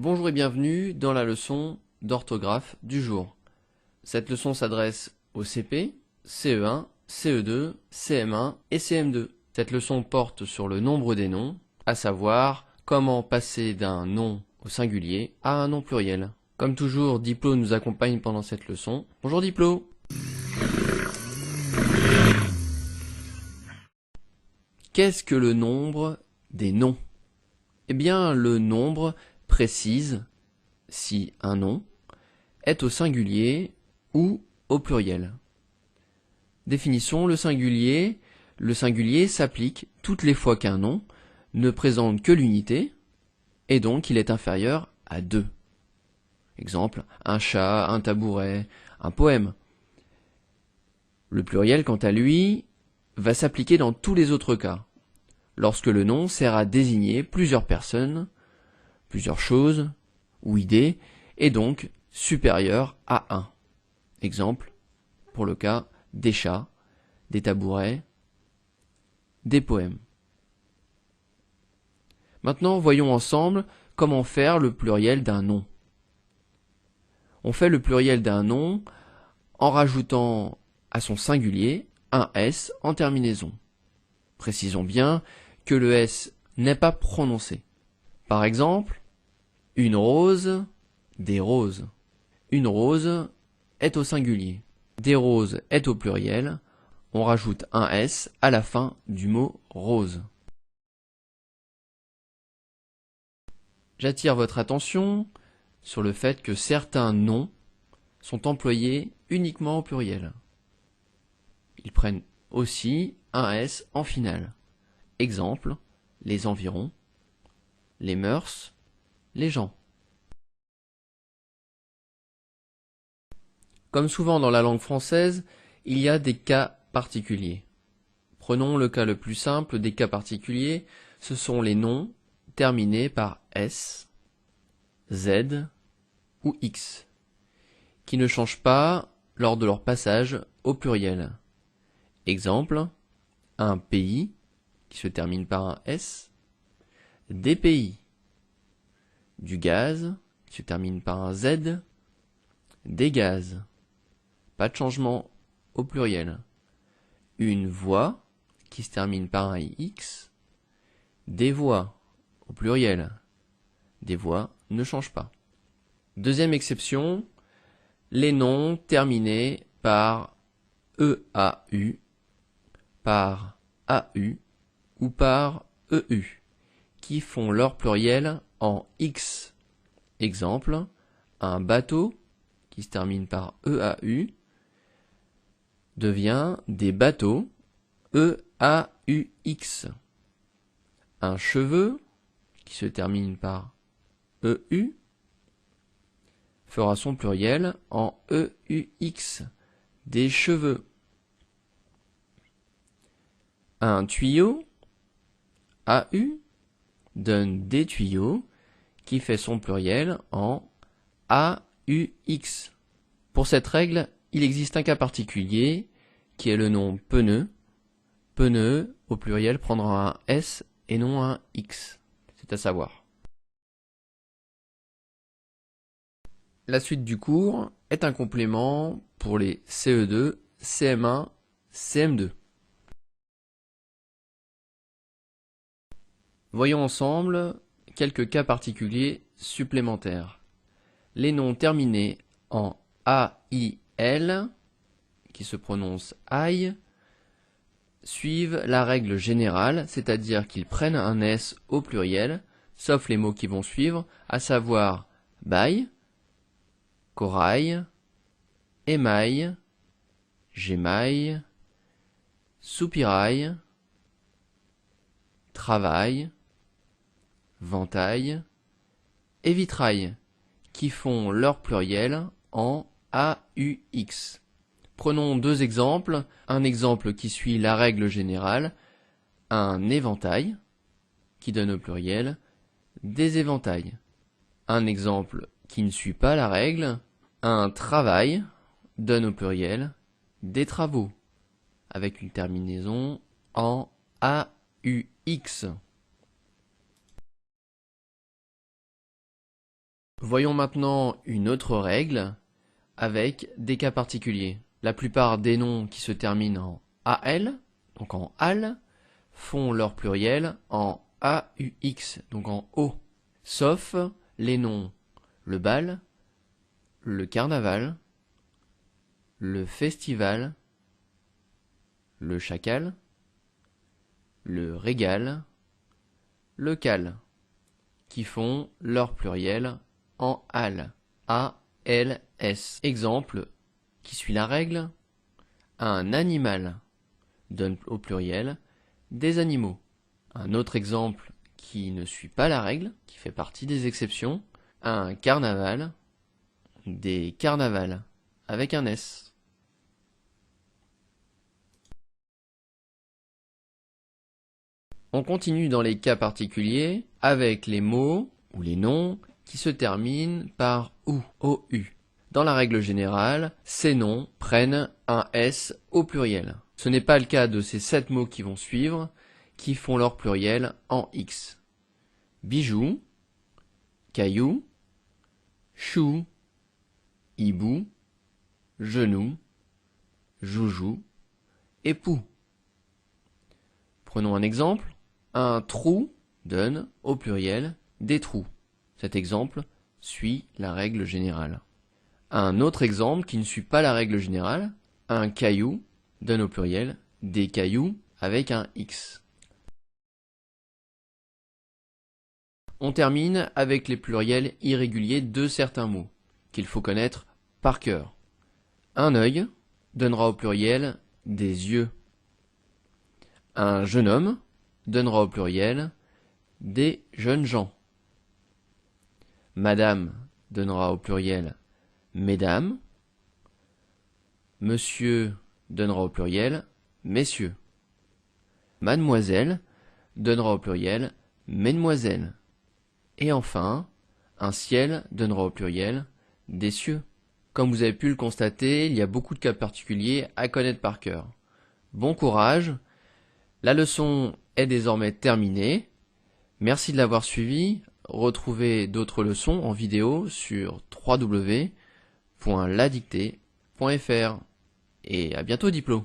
Bonjour et bienvenue dans la leçon d'orthographe du jour. Cette leçon s'adresse au CP, CE1, CE2, CM1 et CM2. Cette leçon porte sur le nombre des noms, à savoir comment passer d'un nom au singulier à un nom pluriel. Comme toujours, Diplo nous accompagne pendant cette leçon. Bonjour Diplo. Qu'est-ce que le nombre des noms? Eh bien, le nombre précise si un nom est au singulier ou au pluriel. Définition, le singulier s'applique toutes les fois qu'un nom ne présente que l'unité et donc il est inférieur à 2. Exemple, un chat, un tabouret, un poème. Le pluriel, quant à lui, va s'appliquer dans tous les autres cas, lorsque le nom sert à désigner plusieurs personnes, plusieurs choses ou idées, et donc supérieur à 1. Exemple, pour le cas des chats, des tabourets, des poèmes. Maintenant, voyons ensemble comment faire le pluriel d'un nom. On fait le pluriel d'un nom en rajoutant à son singulier un S en terminaison. Précisons bien que le S n'est pas prononcé. Par exemple, une rose, des roses. Une rose est au singulier. Des roses est au pluriel. On rajoute un S à la fin du mot rose. J'attire votre attention sur le fait que certains noms sont employés uniquement au pluriel. Ils prennent aussi un S en finale. Exemple, les environs, les mœurs, les gens. Comme souvent dans la langue française, il y a des cas particuliers. Prenons le cas le plus simple des cas particuliers, ce sont les noms terminés par S, Z ou X, qui ne changent pas lors de leur passage au pluriel. Exemple, un pays, qui se termine par un S, des pays, du gaz, qui se termine par un Z, des gaz, pas de changement au pluriel, une voix, qui se termine par un X, des voix, au pluriel, des voix ne changent pas. Deuxième exception, les noms terminés par EAU, par AU ou par EU, qui font leur pluriel en X. Exemple, un bateau, qui se termine par EAU, devient des bateaux, EAUX. Un cheveu, qui se termine par EU, fera son pluriel en EUX, des cheveux. Un tuyau, AU, donne des tuyaux, qui fait son pluriel en AUX. Pour cette règle, il existe un cas particulier, qui est le nom pneu. Pneu, au pluriel, prendra un S et non un X. C'est à savoir. La suite du cours est un complément pour les CE2, CM1, CM2. Voyons ensemble quelques cas particuliers supplémentaires. Les noms terminés en AIL, qui se prononce aïe, suivent la règle générale, c'est-à-dire qu'ils prennent un S au pluriel, sauf les mots qui vont suivre, à savoir bail, corail, émail, gémail, soupirail, travail, ventail et vitrail, qui font leur pluriel en AUX. Prenons deux exemples. Un exemple qui suit la règle générale, un éventail, qui donne au pluriel des éventails. Un exemple qui ne suit pas la règle, un travail, donne au pluriel des travaux, avec une terminaison en AUX. Voyons maintenant une autre règle avec des cas particuliers. La plupart des noms qui se terminent en AL, donc en AL, font leur pluriel en AUX, donc en O, sauf les noms le bal, le carnaval, le festival, le chacal, le régal, le cal, qui font leur pluriel en AL, A-L-S. Exemple, qui suit la règle, un animal donne au pluriel des animaux. Un autre exemple qui ne suit pas la règle, qui fait partie des exceptions, un carnaval, des carnavals, avec un S. On continue dans les cas particuliers avec les mots ou les noms qui se terminent par OU, O-U. Dans la règle générale, ces noms prennent un S au pluriel. Ce n'est pas le cas de ces 7 mots qui vont suivre, qui font leur pluriel en X. Bijou, caillou, chou, hibou, genou, joujou, époux. Prenons un exemple. Un trou donne au pluriel des trous. Cet exemple suit la règle générale. Un autre exemple qui ne suit pas la règle générale, un caillou donne au pluriel des cailloux avec un X. On termine avec les pluriels irréguliers de certains mots, qu'il faut connaître par cœur. Un œil donnera au pluriel des yeux. Un jeune homme donnera au pluriel des jeunes gens. Madame donnera au pluriel mesdames. Monsieur donnera au pluriel messieurs. Mademoiselle donnera au pluriel mesdemoiselles. Et enfin, un ciel donnera au pluriel des cieux. Comme vous avez pu le constater, il y a beaucoup de cas particuliers à connaître par cœur. Bon courage! La leçon est désormais terminée. Merci de l'avoir suivi. Retrouvez d'autres leçons en vidéo sur www.ladictée.fr. Et à bientôt Diplo.